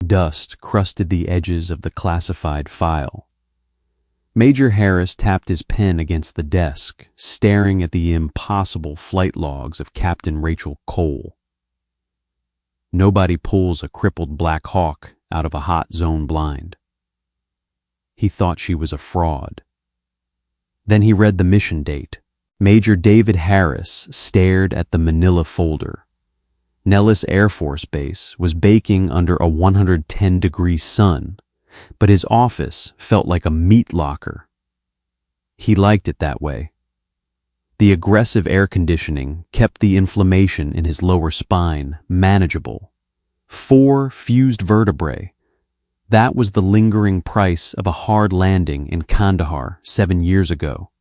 Dust crusted the edges of the classified file. Major Harris tapped his pen against the desk, staring at the impossible flight logs of Captain Rachel Cole. Nobody pulls a crippled Black Hawk out of a hot zone blind. He thought she was a fraud. Then he read the mission date. Major David Harris stared at the manila folder. Nellis Air Force Base was baking under a 110-degree sun, but his office felt like a meat locker. He liked it that way. The aggressive air conditioning kept the inflammation in his lower spine manageable. 4 fused vertebrae. That was the lingering price of a hard landing in Kandahar 7 years ago.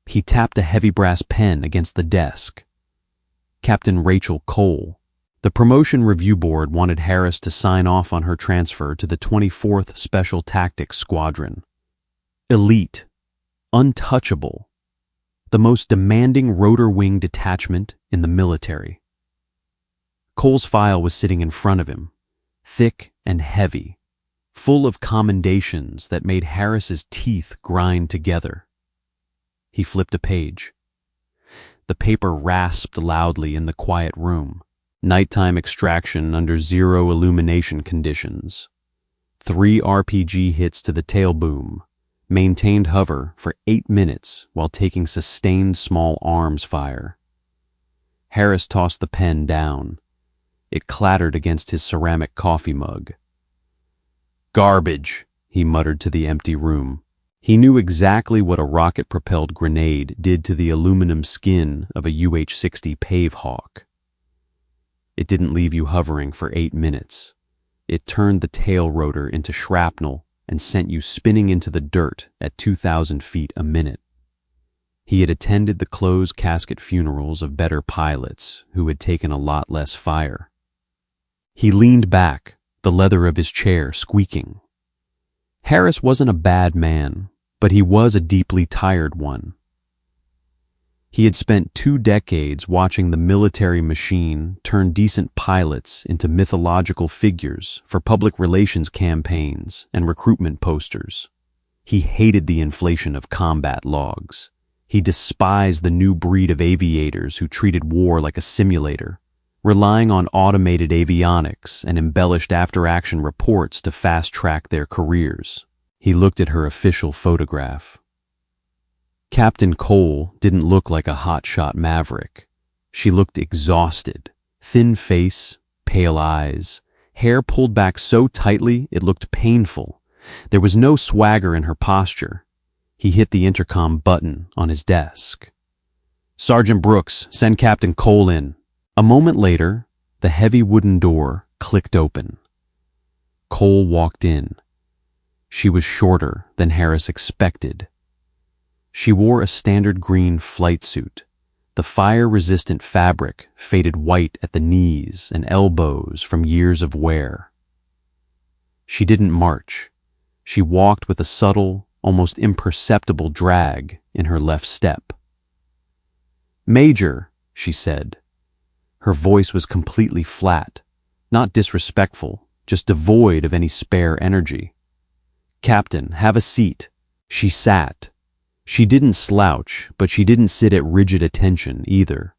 He tapped a heavy brass pen against the desk. Captain Rachel Cole. The Promotion Review Board wanted Harris to sign off on her transfer to the 24th Special Tactics Squadron. Elite. Untouchable. The most demanding rotor wing detachment in the military. Cole's file was sitting in front of him, thick and heavy, full of commendations that made Harris's teeth grind together. He flipped a page. The paper rasped loudly in the quiet room. Nighttime extraction under zero illumination conditions. 3 RPG hits to the tail boom. Maintained hover for 8 minutes while taking sustained small arms fire. Harris tossed the pen down. It clattered against his ceramic coffee mug. "Garbage," he muttered to the empty room. He knew exactly what a rocket-propelled grenade did to the aluminum skin of a UH-60 Pave Hawk. It didn't leave you hovering for 8 minutes. It turned the tail rotor into shrapnel and sent you spinning into the dirt at 2,000 feet a minute. He had attended the closed casket funerals of better pilots who had taken a lot less fire. He leaned back, the leather of his chair squeaking. Harris wasn't a bad man, but he was a deeply tired one. He had spent 2 decades watching the military machine turn decent pilots into mythological figures for public relations campaigns and recruitment posters. He hated the inflation of combat logs. He despised the new breed of aviators who treated war like a simulator, relying on automated avionics and embellished after-action reports to fast-track their careers. He looked at her official photograph. Captain Cole didn't look like a hotshot maverick. She looked exhausted, thin face, pale eyes, hair pulled back so tightly it looked painful. There was no swagger in her posture. He hit the intercom button on his desk. "Sergeant Brooks, send Captain Cole in." A moment later, the heavy wooden door clicked open. Cole walked in. She was shorter than Harris expected. She wore a standard green flight suit. The fire-resistant fabric faded white at the knees and elbows from years of wear. She didn't march. She walked with a subtle, almost imperceptible drag in her left step. "Major," she said. Her voice was completely flat, not disrespectful, just devoid of any spare energy. "Captain, have a seat." She sat. She didn't slouch, but she didn't sit at rigid attention either.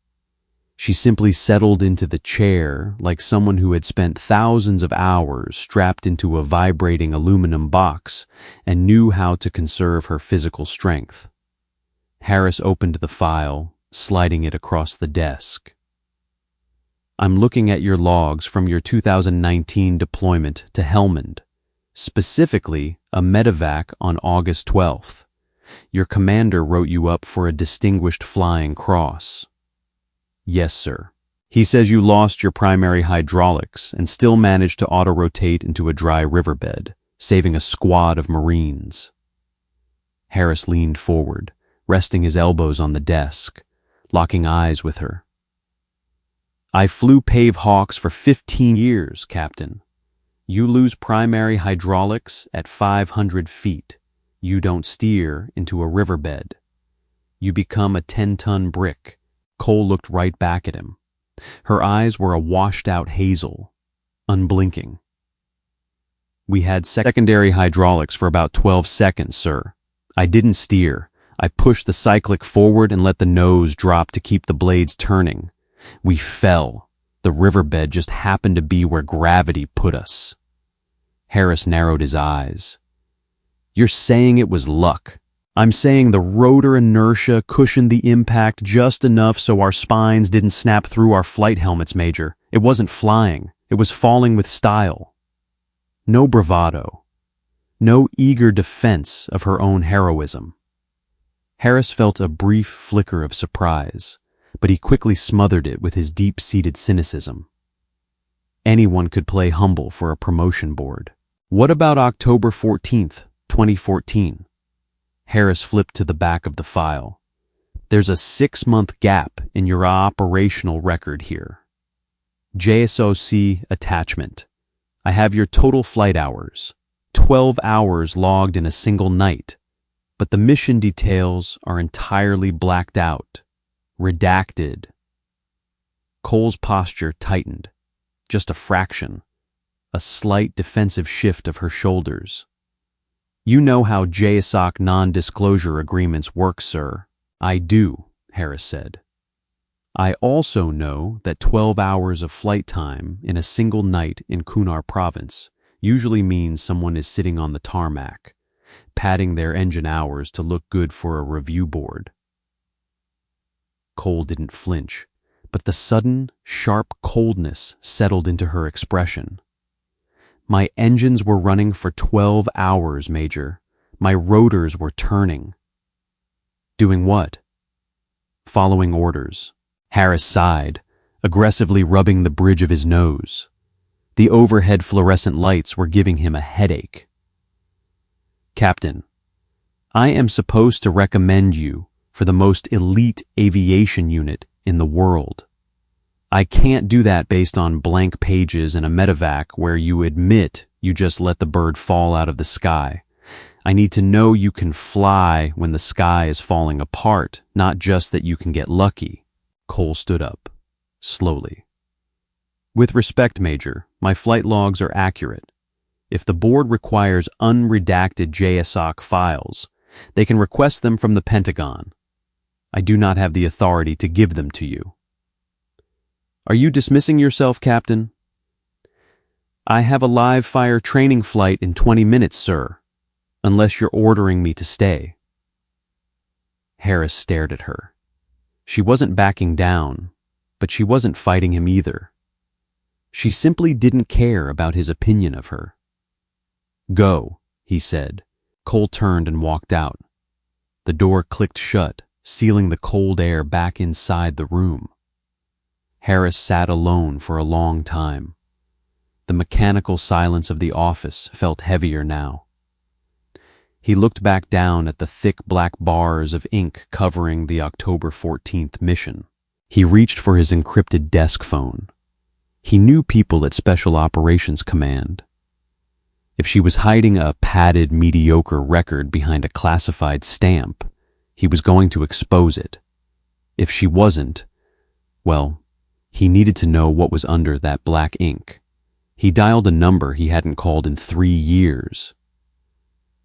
She simply settled into the chair like someone who had spent thousands of hours strapped into a vibrating aluminum box and knew how to conserve her physical strength. Harris opened the file, sliding it across the desk. "I'm looking at your logs from your 2019 deployment to Helmand, specifically a medevac on August 12th. Your commander wrote you up for a Distinguished Flying Cross." "Yes, sir. He says you lost your primary hydraulics and still managed to auto-rotate into a dry riverbed, saving a squad of Marines." Harris leaned forward, resting his elbows on the desk, locking eyes with her. "I flew Pave Hawks for 15 years, Captain. You lose primary hydraulics at 500 feet. You don't steer into a riverbed. You become a 10-ton brick." Cole looked right back at him. Her eyes were a washed-out hazel, unblinking. We had secondary hydraulics for about 12 seconds, sir. I didn't steer. I pushed the cyclic forward and let the nose drop to keep the blades turning. We fell. The riverbed just happened to be where gravity put us. Harris narrowed his eyes. You're saying it was luck. I'm saying the rotor inertia cushioned the impact just enough so our spines didn't snap through our flight helmets, Major. It wasn't flying. It was falling with style. No bravado. No eager defense of her own heroism. Harris felt a brief flicker of surprise, but he quickly smothered it with his deep-seated cynicism. Anyone could play humble for a promotion board. What about October 14th, 2014? Harris flipped to the back of the file. There's a 6-month gap in your operational record here. JSOC attachment. I have your total flight hours, 12 hours logged in a single night, but the mission details are entirely blacked out, redacted. Cole's posture tightened, just a fraction, a slight defensive shift of her shoulders. You know how JSOC non-disclosure agreements work, sir. I do, Harris said. I also know that 12 hours of flight time in a single night in Kunar province usually means someone is sitting on the tarmac, padding their engine hours to look good for a review board. Cole didn't flinch, but the sudden, sharp coldness settled into her expression. My engines were running for 12 hours, Major. My rotors were turning. Doing what? Following orders. Harris sighed, aggressively rubbing the bridge of his nose. The overhead fluorescent lights were giving him a headache. Captain, I am supposed to recommend you for the most elite aviation unit in the world. I can't do that based on blank pages and a medevac where you admit you just let the bird fall out of the sky. I need to know you can fly when the sky is falling apart, not just that you can get lucky. Cole stood up, slowly. With respect, Major, my flight logs are accurate. If the board requires unredacted JSOC files, they can request them from the Pentagon. I do not have the authority to give them to you. Are you dismissing yourself, Captain? I have a live-fire training flight in 20 minutes, sir, unless you're ordering me to stay. Harris stared at her. She wasn't backing down, but she wasn't fighting him either. She simply didn't care about his opinion of her. Go, he said. Cole turned and walked out. The door clicked shut, sealing the cold air back inside the room. Harris sat alone for a long time. The mechanical silence of the office felt heavier now. He looked back down at the thick black bars of ink covering the October 14th mission. He reached for his encrypted desk phone. He knew people at Special Operations Command. If she was hiding a padded, mediocre record behind a classified stamp, he was going to expose it. If she wasn't, well, he needed to know what was under that black ink. He dialed a number he hadn't called in 3 years.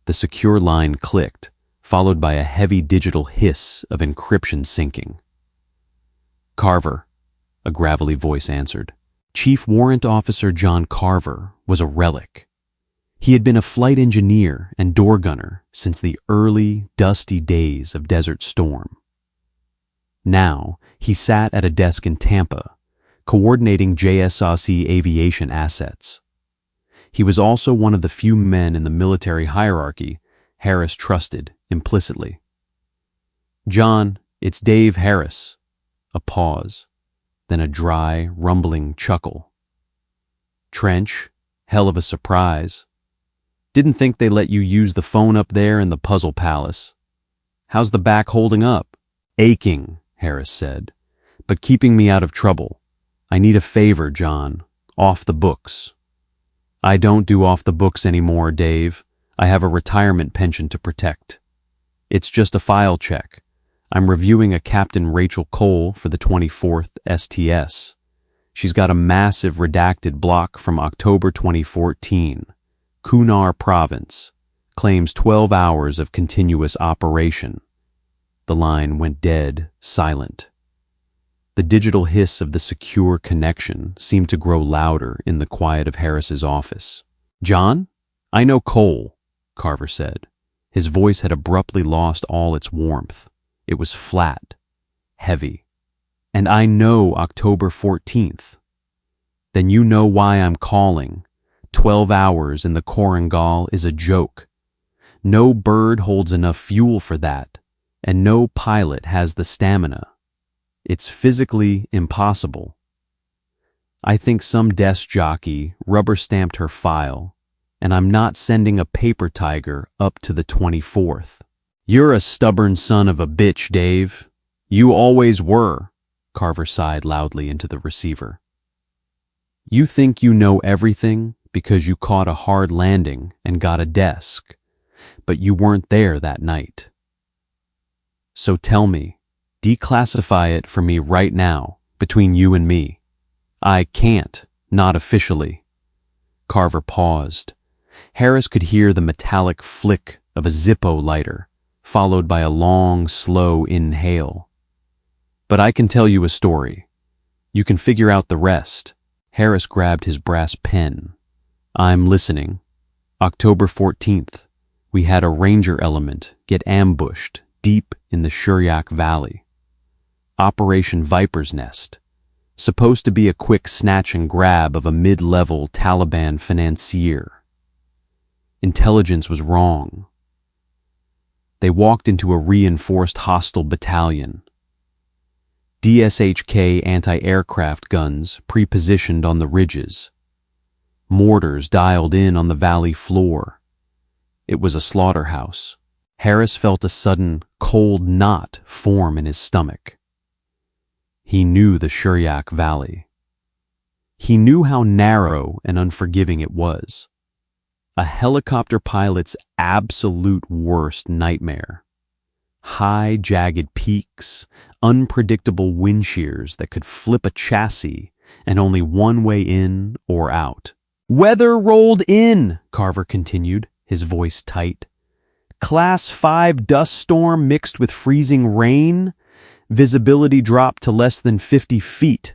The secure line clicked, followed by a heavy digital hiss of encryption syncing. Carver, a gravelly voice answered. Chief Warrant Officer John Carver was a relic. He had been a flight engineer and door gunner since the early, dusty days of Desert Storm. Now, he sat at a desk in Tampa, coordinating JSOC aviation assets. He was also one of the few men in the military hierarchy Harris trusted implicitly. John, it's Dave Harris. A pause, then a dry, rumbling chuckle. Trench, hell of a surprise. Didn't think they let you use the phone up there in the Puzzle Palace. How's the back holding up? Aching, Harris said, but keeping me out of trouble. I need a favor, John. Off the books. I don't do off the books anymore, Dave. I have a retirement pension to protect. It's just a file check. I'm reviewing a Captain Rachel Cole for the 24th STS. She's got a massive redacted block from October 2014. Kunar Province, claims 12 hours of continuous operation. The line went dead silent. The digital hiss of the secure connection seemed to grow louder in the quiet of Harris's office. "John? I know Cole," Carver said. His voice had abruptly lost all its warmth. It was flat, heavy. "And I know October 14th. Then you know why I'm calling. 12 hours in the Korangal is a joke. No bird holds enough fuel for that, and no pilot has the stamina. It's physically impossible. I think some desk jockey rubber-stamped her file, and I'm not sending a paper tiger up to the 24th. You're a stubborn son of a bitch, Dave. You always were," Carver sighed loudly into the receiver. "You think you know everything because you caught a hard landing and got a desk, but you weren't there that night. So tell me, declassify it for me right now, between you and me." "I can't, not officially." Carver paused. Harris could hear the metallic flick of a Zippo lighter, followed by a long, slow inhale. "But I can tell you a story. You can figure out the rest." Harris grabbed his brass pen. "I'm listening. October 14th, we had a ranger element get ambushed deep in the Shuryak Valley. Operation Viper's Nest. Supposed to be a quick snatch and grab of a mid-level Taliban financier. Intelligence was wrong. They walked into a reinforced hostile battalion. DSHK anti-aircraft guns pre-positioned on the ridges. Mortars dialed in on the valley floor. It was a slaughterhouse. Harris felt a sudden, cold knot form in his stomach. He knew the Shuryak Valley. He knew how narrow and unforgiving it was. A helicopter pilot's absolute worst nightmare. High, jagged peaks, unpredictable wind shears that could flip a chassis, and only one way in or out. "Weather rolled in," Carver continued, his voice tight. "Class 5 dust storm mixed with freezing rain. Visibility dropped to less than 50 feet.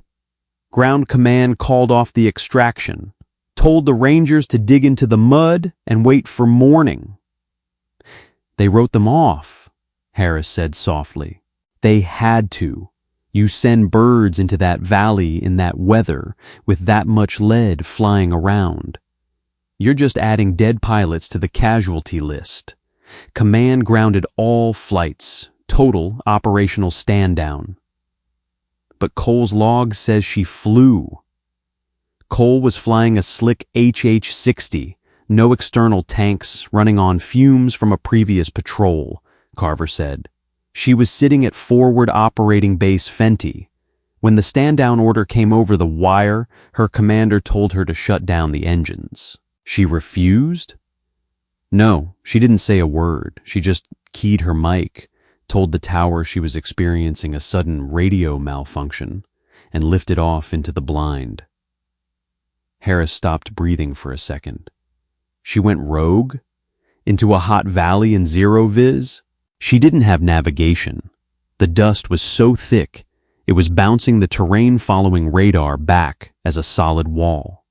Ground command called off the extraction. Told the Rangers to dig into the mud and wait for morning." "They wrote them off," Harris said softly. "They had to. You send birds into that valley in that weather with that much lead flying around. You're just adding dead pilots to the casualty list. Command grounded all flights. Total operational stand-down." "But Cole's log says she flew." "Cole was flying a slick HH-60, no external tanks, running on fumes from a previous patrol," Carver said. "She was sitting at forward operating base Fenty. When the stand-down order came over the wire, her commander told her to shut down the engines." "She refused?" "No, she didn't say a word. She just keyed her mic, told the tower she was experiencing a sudden radio malfunction, and lifted off into the blind." Harris stopped breathing for a second. "She went rogue? Into a hot valley in zero-viz?" "She didn't have navigation. The dust was so thick, it was bouncing the terrain-following radar back as a solid wall.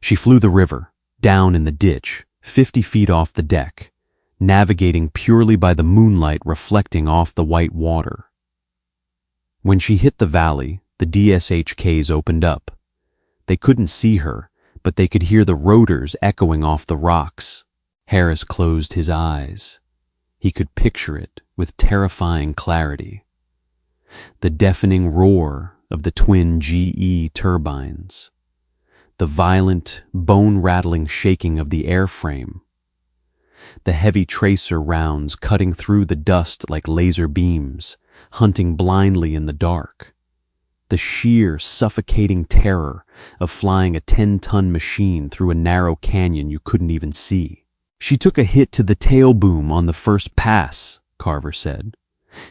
She flew the river, down in the ditch, 50 feet off the deck, navigating purely by the moonlight reflecting off the white water. When she hit the valley, the DSHKs opened up. They couldn't see her, but they could hear the rotors echoing off the rocks." Harris closed his eyes. He could picture it with terrifying clarity. The deafening roar of the twin GE turbines. The violent, bone-rattling shaking of the airframe. The heavy tracer rounds cutting through the dust like laser beams, hunting blindly in the dark. The sheer, suffocating terror of flying a 10-ton machine through a narrow canyon you couldn't even see. "She took a hit to the tail boom on the first pass," Carver said.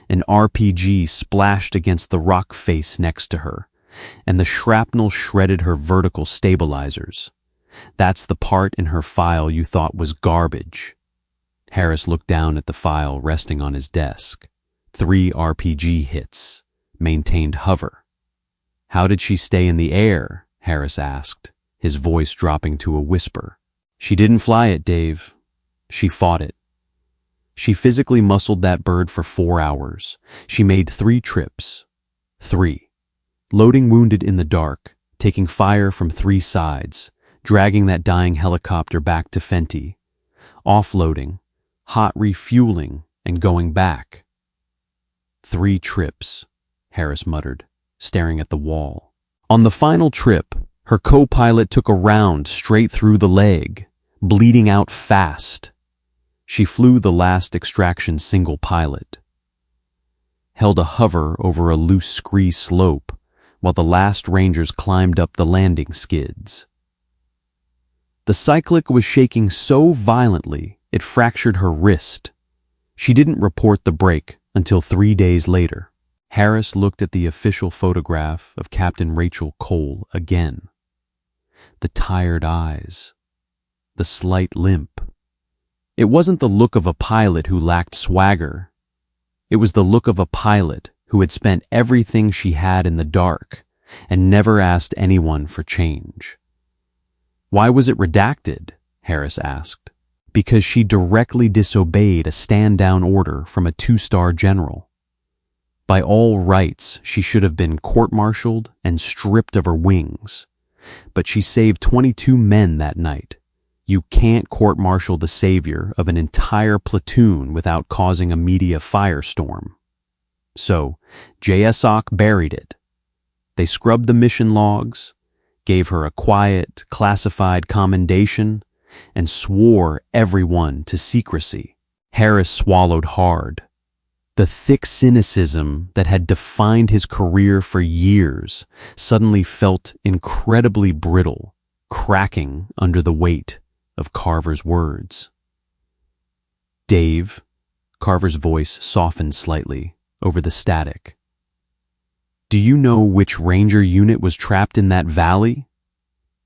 An RPG splashed against the rock face next to her, and the shrapnel shredded her vertical stabilizers. That's the part in her file you thought was garbage. Harris looked down at the file resting on his desk. 3 RPG hits. Maintained hover. How did she stay in the air? Harris asked, his voice dropping to a whisper. She didn't fly it, Dave. She fought it. She physically muscled that bird for 4 hours. She made 3 trips. 3. Loading wounded in the dark, taking fire from 3 sides, dragging that dying helicopter back to Fenty, offloading, hot refueling, and going back. 3 trips, Harris muttered, staring at the wall. On the final trip, her co-pilot took a round straight through the leg, bleeding out fast. She flew the last extraction single pilot, held a hover over a loose scree slope while the last Rangers climbed up the landing skids. The cyclic was shaking so violently it fractured her wrist. She didn't report the break until 3 days later. Harris looked at the official photograph of Captain Rachel Cole again. The tired eyes, the slight limp. It wasn't the look of a pilot who lacked swagger. It was the look of a pilot who had spent everything she had in the dark and never asked anyone for change. Why was it redacted? Harris asked. Because she directly disobeyed a stand-down order from a 2-star general. By all rights, she should have been court-martialed and stripped of her wings. But she saved 22 men that night. You can't court-martial the savior of an entire platoon without causing a media firestorm. So, JSOC buried it. They scrubbed the mission logs, gave her a quiet, classified commendation, and swore everyone to secrecy. Harris swallowed hard. The thick cynicism that had defined his career for years suddenly felt incredibly brittle, cracking under the weight of Carver's words. Dave, Carver's voice softened slightly over the static. Do you know which Ranger unit was trapped in that valley?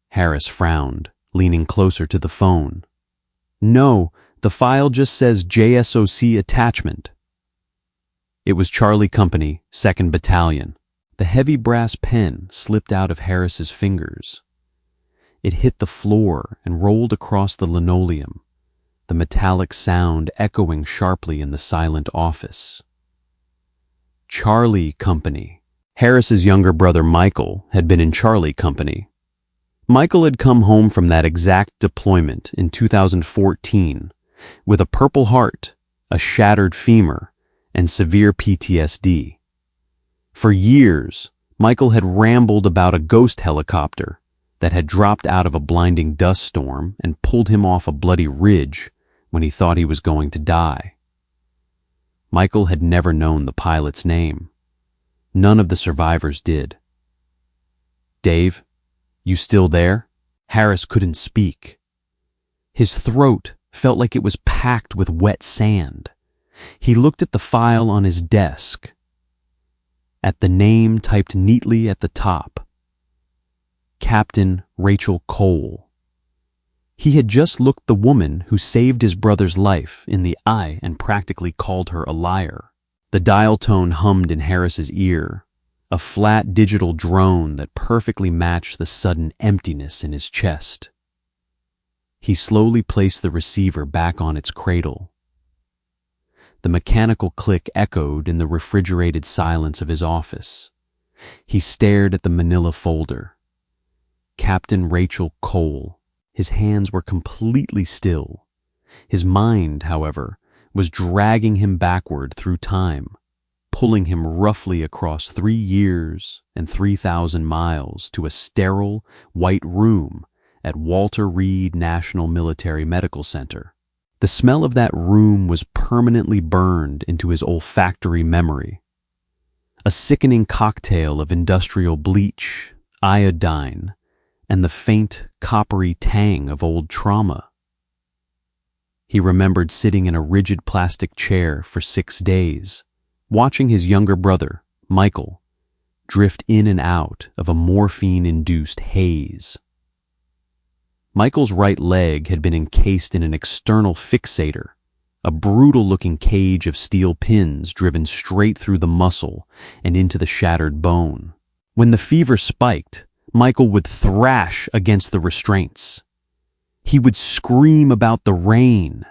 Harris frowned, leaning closer to the phone. No, the file just says JSOC attachment. It was Charlie Company, 2nd Battalion. The heavy brass pen slipped out of Harris's fingers. It hit the floor and rolled across the linoleum, the metallic sound echoing sharply in the silent office. Charlie Company. Harris's younger brother Michael had been in Charlie Company. Michael had come home from that exact deployment in 2014 with a Purple Heart, a shattered femur, and severe PTSD. For years, Michael had rambled about a ghost helicopter that had dropped out of a blinding dust storm and pulled him off a bloody ridge when he thought he was going to die. Michael had never known the pilot's name. None of the survivors did. Dave, you still there? Harris couldn't speak. His throat felt like it was packed with wet sand. He looked at the file on his desk, at the name typed neatly at the top. Captain Rachel Cole. He had just looked the woman who saved his brother's life in the eye and practically called her a liar. The dial tone hummed in Harris's ear, a flat digital drone that perfectly matched the sudden emptiness in his chest. He slowly placed the receiver back on its cradle. The mechanical click echoed in the refrigerated silence of his office. He stared at the manila folder. Captain Rachel Cole. His hands were completely still. His mind, however, was dragging him backward through time, pulling him roughly across 3 years and 3,000 miles to a sterile, white room at Walter Reed National Military Medical Center. The smell of that room was permanently burned into his olfactory memory. A sickening cocktail of industrial bleach, iodine, and the faint, coppery tang of old trauma. He remembered sitting in a rigid plastic chair for 6 days, watching his younger brother, Michael, drift in and out of a morphine-induced haze. Michael's right leg had been encased in an external fixator, a brutal-looking cage of steel pins driven straight through the muscle and into the shattered bone. When the fever spiked, Michael would thrash against the restraints. He would scream about the rain.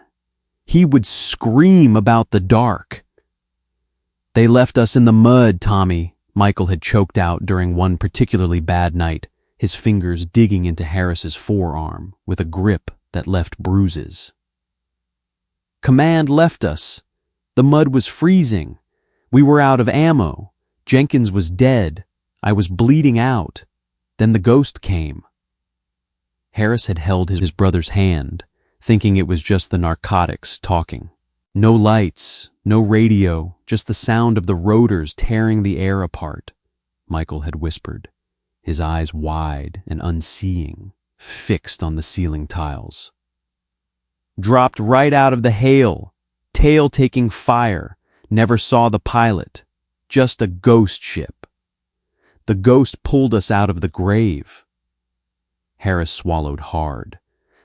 He would scream about the dark. "They left us in the mud, Tommy," Michael had choked out during one particularly bad night, his fingers digging into Harris's forearm with a grip that left bruises. "Command left us. The mud was freezing. We were out of ammo. Jenkins was dead. I was bleeding out. Then the ghost came." Harris had held his brother's hand, thinking it was just the narcotics talking. No lights, no radio, just the sound of the rotors tearing the air apart, Michael had whispered, his eyes wide and unseeing, fixed on the ceiling tiles. "Dropped right out of the hail, tail taking fire, never saw the pilot, just a ghost ship. The ghost pulled us out of the grave." Harris swallowed hard,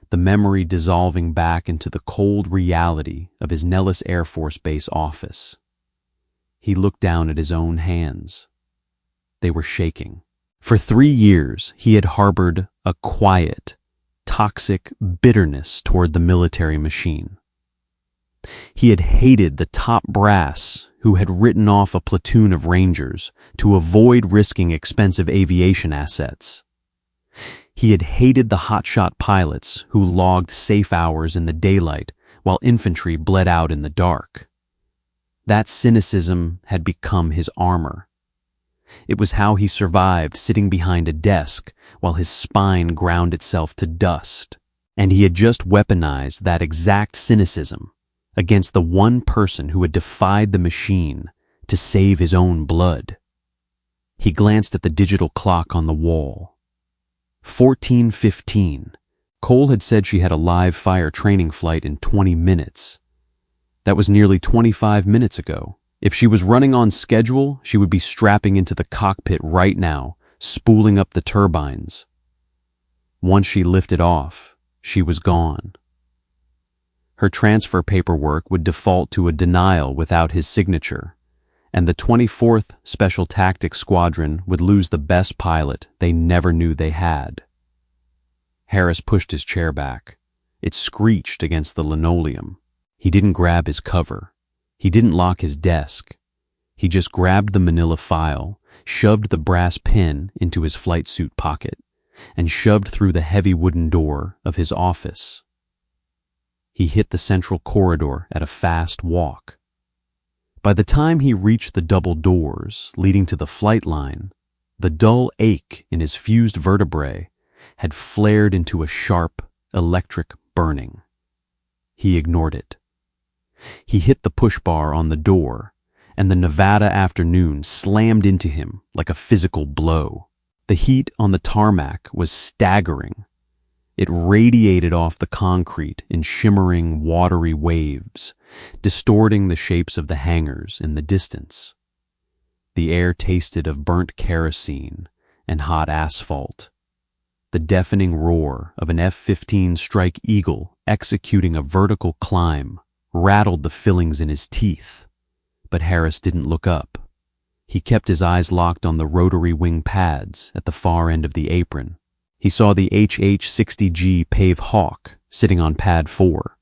the memory dissolving back into the cold reality of his Nellis Air Force Base office. He looked down at his own hands. They were shaking. For 3 years, he had harbored a quiet, toxic bitterness toward the military machine. He had hated the top brass who had written off a platoon of Rangers to avoid risking expensive aviation assets. He had hated the hotshot pilots who logged safe hours in the daylight while infantry bled out in the dark. That cynicism had become his armor. It was how he survived sitting behind a desk while his spine ground itself to dust, and he had just weaponized that exact cynicism against the one person who had defied the machine to save his own blood. He glanced at the digital clock on the wall. 14:15. Cole had said she had a live fire training flight in 20 minutes. That was nearly 25 minutes ago. If she was running on schedule, she would be strapping into the cockpit right now, spooling up the turbines. Once she lifted off, she was gone. Her transfer paperwork would default to a denial without his signature, and the 24th Special Tactics Squadron would lose the best pilot they never knew they had. Harris pushed his chair back. It screeched against the linoleum. He didn't grab his cover. He didn't lock his desk. He just grabbed the manila file, shoved the brass pin into his flight suit pocket, and shoved through the heavy wooden door of his office. He hit the central corridor at a fast walk. By the time he reached the double doors leading to the flight line, the dull ache in his fused vertebrae had flared into a sharp, electric burning. He ignored it. He hit the push bar on the door, and the Nevada afternoon slammed into him like a physical blow. The heat on the tarmac was staggering. It radiated off the concrete in shimmering, watery waves, distorting the shapes of the hangars in the distance. The air tasted of burnt kerosene and hot asphalt. The deafening roar of an F-15 Strike Eagle executing a vertical climb rattled the fillings in his teeth, but Harris didn't look up. He kept his eyes locked on the rotary wing pads at the far end of the apron. He saw the HH-60G Pave Hawk sitting on pad 4.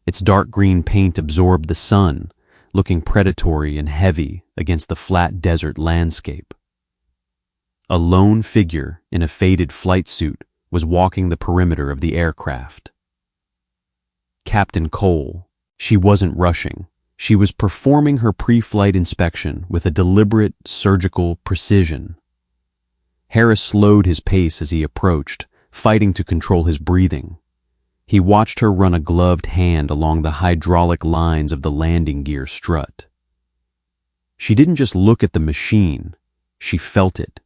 Its dark green paint absorbed the sun, looking predatory and heavy against the flat desert landscape. A lone figure in a faded flight suit was walking the perimeter of the aircraft. Captain Cole. She wasn't rushing. She was performing her pre-flight inspection with a deliberate, surgical precision. Harris slowed his pace as he approached, fighting to control his breathing. He watched her run a gloved hand along the hydraulic lines of the landing gear strut. She didn't just look at the machine, she felt it.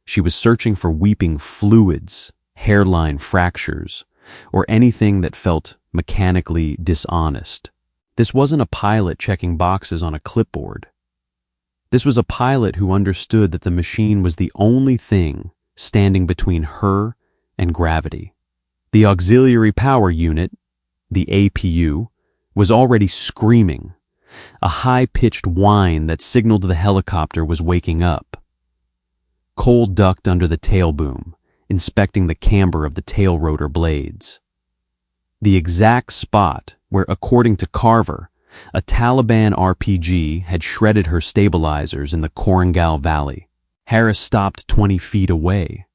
She was searching for weeping fluids, hairline fractures, or anything that felt mechanically dishonest. This wasn't a pilot checking boxes on a clipboard. This was a pilot who understood that the machine was the only thing standing between her and gravity. The auxiliary power unit, the APU, was already screaming, a high-pitched whine that signaled the helicopter was waking up. Cole ducked under the tail boom, inspecting the camber of the tail rotor blades. The exact spot where, according to Carver, a Taliban RPG had shredded her stabilizers in the Korangal Valley. Harris stopped 20 feet away.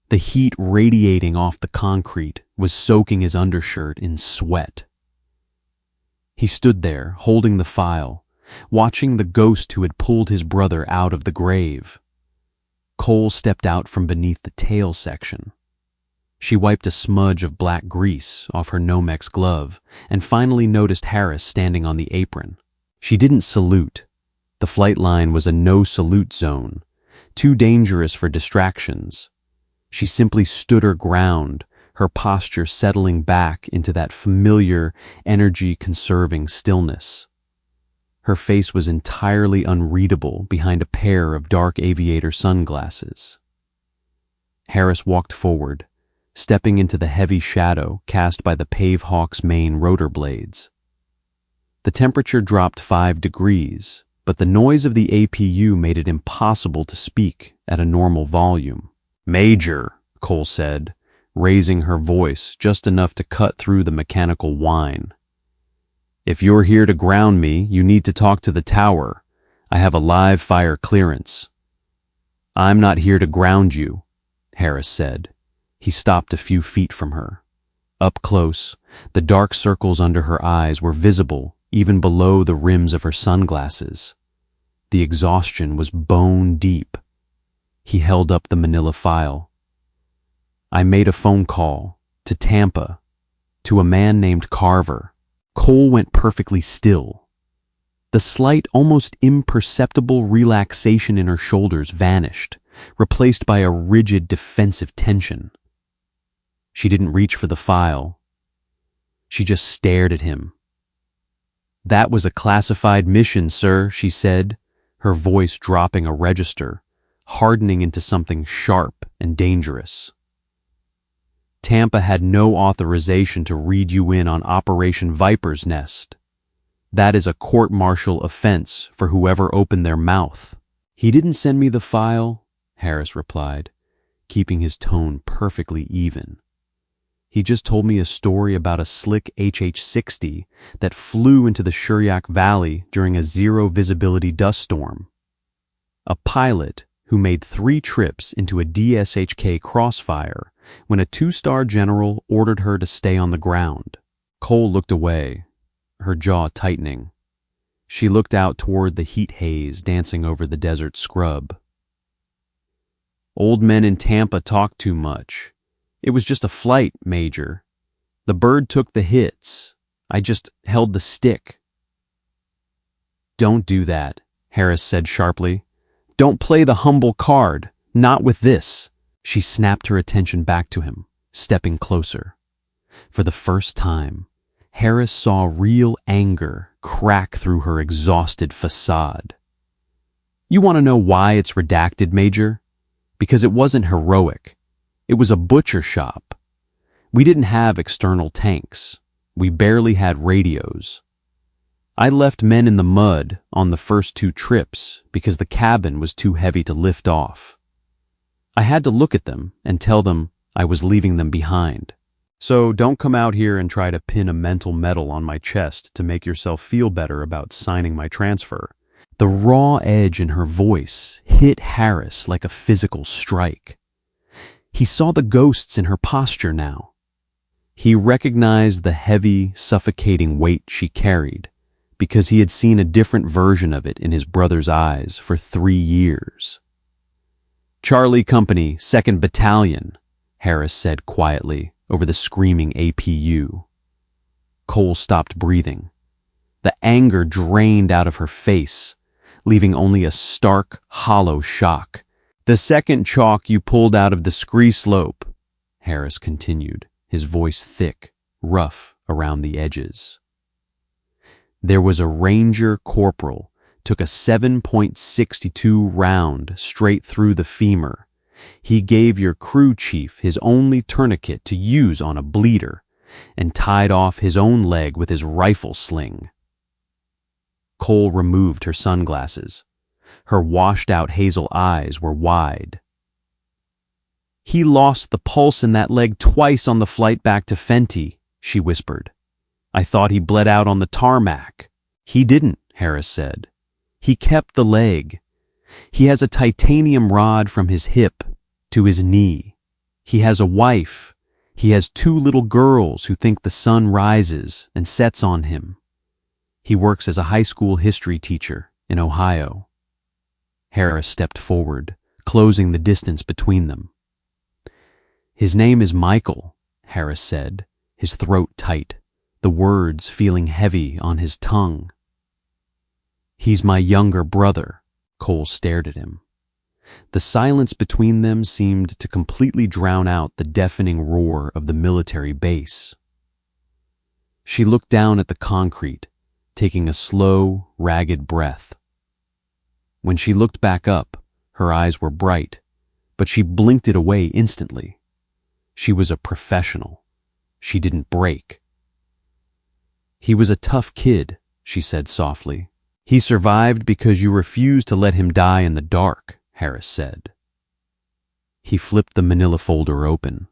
The heat radiating off the concrete was soaking his undershirt in sweat. He stood there, holding the file, watching the ghost who had pulled his brother out of the grave. Cole stepped out from beneath the tail section. She wiped a smudge of black grease off her Nomex glove and finally noticed Harris standing on the apron. She didn't salute. The flight line was a no-salute zone, too dangerous for distractions. She simply stood her ground, her posture settling back into that familiar, energy-conserving stillness. Her face was entirely unreadable behind a pair of dark aviator sunglasses. Harris walked forward, stepping into the heavy shadow cast by the Pavehawk's main rotor blades. The temperature dropped 5 degrees, but the noise of the APU made it impossible to speak at a normal volume. "Major," Cole said, raising her voice just enough to cut through the mechanical whine. "If you're here to ground me, you need to talk to the tower. I have a live fire clearance." "I'm not here to ground you," Harris said. He stopped a few feet from her. Up close, the dark circles under her eyes were visible even below the rims of her sunglasses. The exhaustion was bone deep. He held up the manila file. "I made a phone call to Tampa, to a man named Carver." Cole went perfectly still. The slight, almost imperceptible relaxation in her shoulders vanished, replaced by a rigid defensive tension. She didn't reach for the file. She just stared at him. "That was a classified mission, sir," she said, her voice dropping a register, hardening into something sharp and dangerous. "Tampa had no authorization to read you in on Operation Viper's Nest. That is a court-martial offense for whoever opened their mouth." "He didn't send me the file," Harris replied, keeping his tone perfectly even. "He just told me a story about a slick HH-60 that flew into the Shuryak Valley during a zero-visibility dust storm. A pilot who made 3 trips into a DSHK crossfire when a 2-star general ordered her to stay on the ground." Cole looked away, her jaw tightening. She looked out toward the heat haze dancing over the desert scrub. "Old men in Tampa talk too much. It was just a flight, Major. The bird took the hits. I just held the stick." "Don't do that," Harris said sharply. "Don't play the humble card, not with this." She snapped her attention back to him, stepping closer. For the first time, Harris saw real anger crack through her exhausted facade. "You want to know why it's redacted, Major? Because it wasn't heroic. It was a butcher shop. We didn't have external tanks. We barely had radios. I left men in the mud on the first 2 trips because the cabin was too heavy to lift off. I had to look at them and tell them I was leaving them behind. So don't come out here and try to pin a mental medal on my chest to make yourself feel better about signing my transfer." The raw edge in her voice hit Harris like a physical strike. He saw the ghosts in her posture now. He recognized the heavy, suffocating weight she carried because he had seen a different version of it in his brother's eyes for 3 years. "Charlie Company, 2nd Battalion," Harris said quietly over the screaming APU. Cole stopped breathing. The anger drained out of her face, leaving only a stark, hollow shock. "The second chalk you pulled out of the scree slope," Harris continued, his voice thick, rough around the edges. "There was a Ranger corporal, took a 7.62 round straight through the femur, He gave your crew chief his only tourniquet to use on a bleeder and tied off his own leg with his rifle sling. Cole removed her sunglasses. Her washed-out hazel eyes were wide. "He lost the pulse in that leg twice on the flight back to Fenty," she whispered. "I thought he bled out on the tarmac." "He didn't," Harris said. "He kept the leg. He has a titanium rod from his hip to his knee. He has a wife. He has 2 little girls who think the sun rises and sets on him. He works as a high school history teacher in Ohio." Harris stepped forward, closing the distance between them. "His name is Michael," Harris said, his throat tight, the words feeling heavy on his tongue. "He's my younger brother." Cole stared at him. The silence between them seemed to completely drown out the deafening roar of the military base. She looked down at the concrete, taking a slow, ragged breath. When she looked back up, her eyes were bright, but she blinked it away instantly. She was a professional. She didn't break. "He was a tough kid," she said softly. "He survived because you refused to let him die in the dark," Harris said. He flipped the manila folder open.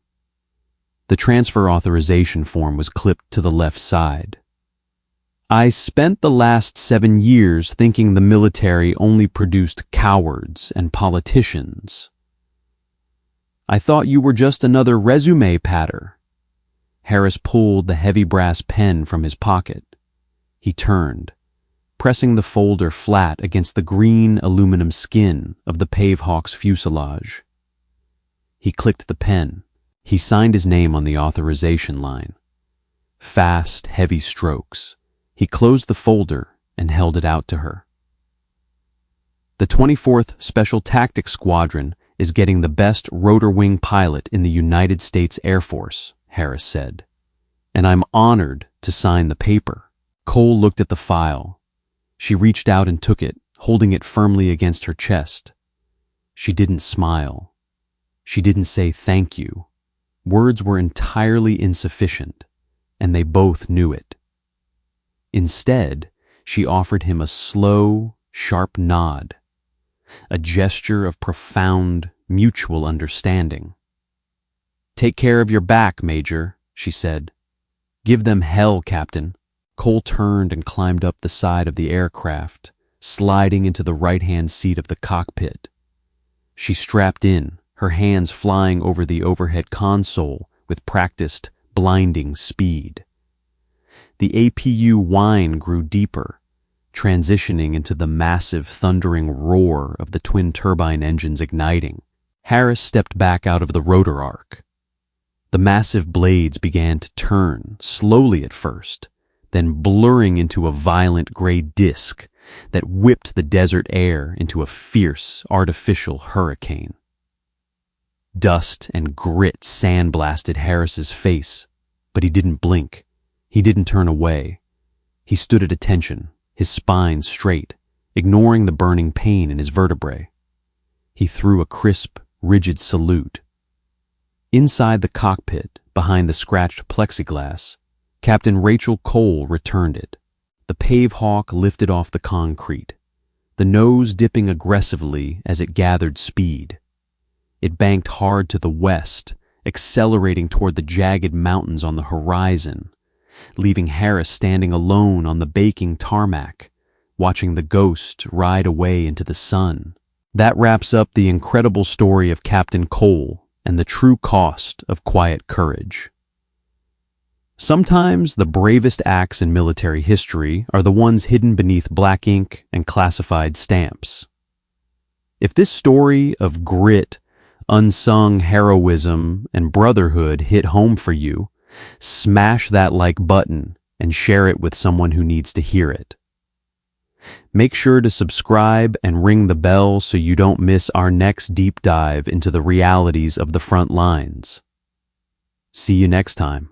The transfer authorization form was clipped to the left side. "I spent the last 7 years thinking the military only produced cowards and politicians. I thought you were just another resume patter." Harris pulled the heavy brass pen from his pocket. He turned, pressing the folder flat against the green aluminum skin of the Pavehawk's fuselage. He clicked the pen. He signed his name on the authorization line. Fast, heavy strokes. He closed the folder and held it out to her. "The 24th Special Tactics Squadron is getting the best rotor wing pilot in the United States Air Force," Harris said, "and I'm honored to sign the paper." Cole looked at the file. She reached out and took it, holding it firmly against her chest. She didn't smile. She didn't say thank you. Words were entirely insufficient, and they both knew it. Instead, she offered him a slow, sharp nod, a gesture of profound, mutual understanding. "Take care of your back, Major," she said. "Give them hell, Captain." Cole turned and climbed up the side of the aircraft, sliding into the right-hand seat of the cockpit. She strapped in, her hands flying over the overhead console with practiced, blinding speed. The APU whine grew deeper, transitioning into the massive, thundering roar of the twin turbine engines igniting. Harris stepped back out of the rotor arc. The massive blades began to turn, slowly at first, then blurring into a violent gray disk that whipped the desert air into a fierce, artificial hurricane. Dust and grit sandblasted Harris's face, but he didn't blink. He didn't turn away. He stood at attention, his spine straight, ignoring the burning pain in his vertebrae. He threw a crisp, rigid salute. Inside the cockpit, behind the scratched plexiglass, Captain Rachel Cole returned it. The Pavehawk lifted off the concrete, the nose dipping aggressively as it gathered speed. It banked hard to the west, accelerating toward the jagged mountains on the horizon, leaving Harris standing alone on the baking tarmac, watching the ghost ride away into the sun. That wraps up the incredible story of Captain Cole and the true cost of quiet courage. Sometimes the bravest acts in military history are the ones hidden beneath black ink and classified stamps. If this story of grit, unsung heroism, and brotherhood hit home for you, smash that like button and share it with someone who needs to hear it. Make sure to subscribe and ring the bell so you don't miss our next deep dive into the realities of the front lines. See you next time.